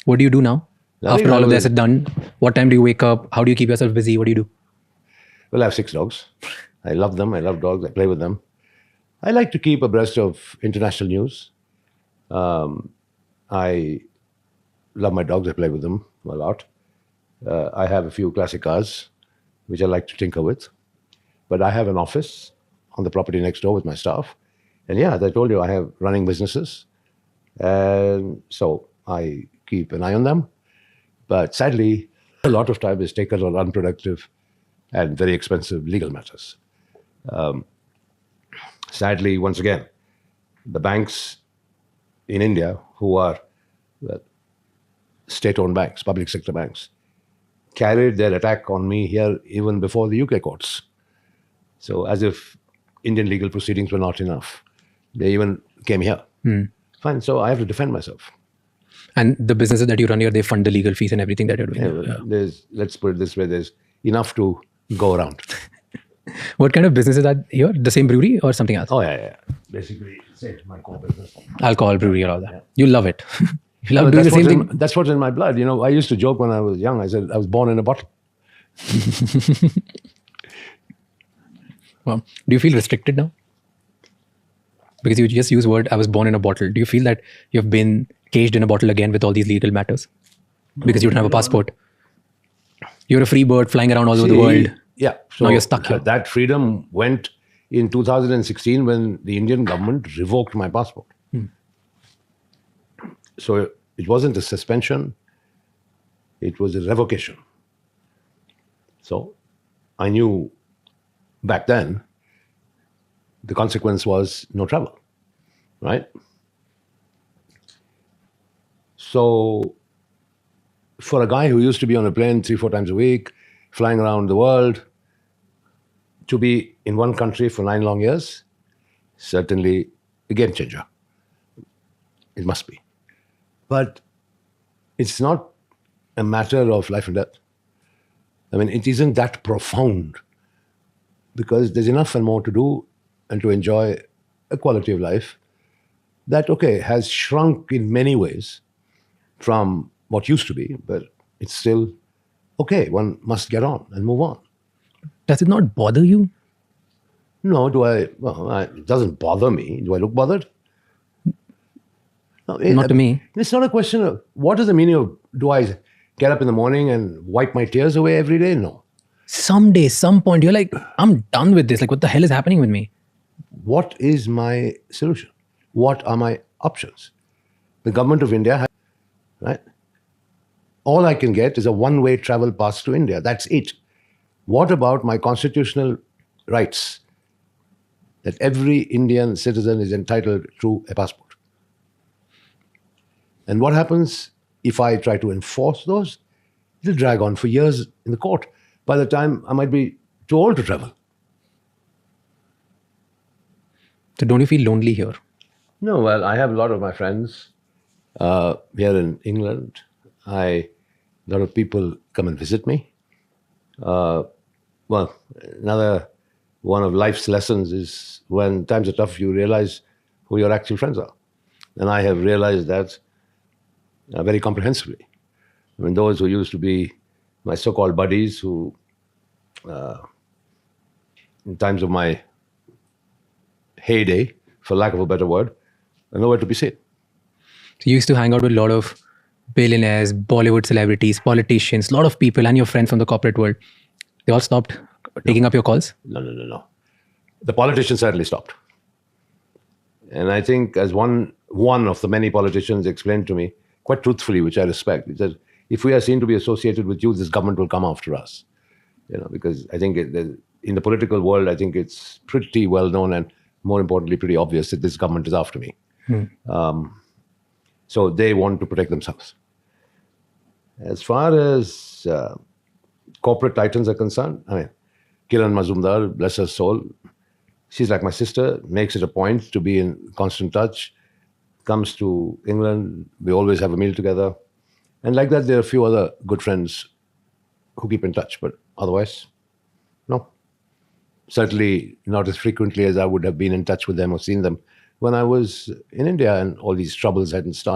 What do you do now? Nothing, After all I of this was- is done, what time do you wake up? How do you keep yourself busy? What do you do? Well, I have 6 dogs. I love them. I love dogs. I play with them. I like to keep abreast of international news. I love my dogs. I play with them a lot. I have a few classic cars, which I like to tinker with. But I have an office on the property next door with my staff. And yeah, as I told you, I have running businesses. And so I keep an eye on them. But sadly, a lot of time is taken on unproductive and very expensive legal matters. Sadly, once again, the banks in India, who are state-owned banks, public sector banks, carried their attack on me here even before the UK courts. So as if Indian legal proceedings were not enough. They even came here. Fine, so I have to defend myself. And the businesses that you run here, they fund the legal fees and everything that you're doing. Yeah, let's put it this way, there's enough to go around. What kind of businesses are here? The same brewery or something else? Oh, yeah. Basically, say my core business. Alcohol brewery and all that. You love it. You love But doing the that's, same what's thing. that's what's in my blood. You know, I used to joke when I was young. I said I was born in a bottle. Well, do you feel restricted now? Because you just use word, I was born in a bottle. Do you feel that you've been caged in a bottle again with all these legal matters? Because you don't have a passport. You're a free bird flying around all over the world. Yeah. So Now you're stuck here. That freedom went in 2016 when the Indian government revoked my passport. So it wasn't a suspension, it was a revocation. So I knew back then the consequence was no travel, right? So for a guy who used to be on a plane 3-4 times a week, flying around the world, to be in one country for 9 long years, certainly a game changer. It must be. But it's not a matter of life and death. I mean, it isn't that profound because there's enough and more to do and to enjoy a quality of life that, okay, has shrunk in many ways from what used to be, but it's still okay. One must get on and move on. Does it not bother you? No, it doesn't bother me. Do I look bothered? No, Not to me. It's not a question of what is the meaning of do I get up in the morning and wipe my tears away every day? No. Someday, some point, you're like, I'm done with this. Like, what the hell is happening with me? What is my solution? What are my options? The government of India has, right? All I can get is a one-way travel pass to India. That's it. What about my constitutional rights that every Indian citizen is entitled to a passport? And what happens if I try to enforce those? It'll drag on for years in the court. By the time I might be too old to travel. So don't you feel lonely here? No, well, I have a lot of my friends here in England. A lot of people come and visit me. Well, another one of life's lessons is when times are tough, you realize who your actual friends are. And I have realized that very comprehensively. I mean, those who used to be my so-called buddies who, in times of my heyday, for lack of a better word, are nowhere to be seen. So you used to hang out with a lot of billionaires, Bollywood celebrities, politicians, a lot of people and your friends from the corporate world. They all stopped taking up your calls? No. The politicians certainly stopped. And I think as one of the many politicians explained to me, quite truthfully, which I respect, he said, if we are seen to be associated with you, this government will come after us. You know, because I think in the political world, I think it's pretty well known and more importantly, pretty obvious that this government is after me. So they want to protect themselves. As far as corporate titans are concerned, I mean, Kiran Mazumdar, bless her soul, she's like my sister, makes it a point to be in constant touch, comes to England, we always have a meal together. And like that, there are a few other good friends who keep in touch, but otherwise, no. Certainly not as frequently as I would have been in touch with them or seen them when I was in India and all these troubles hadn't started.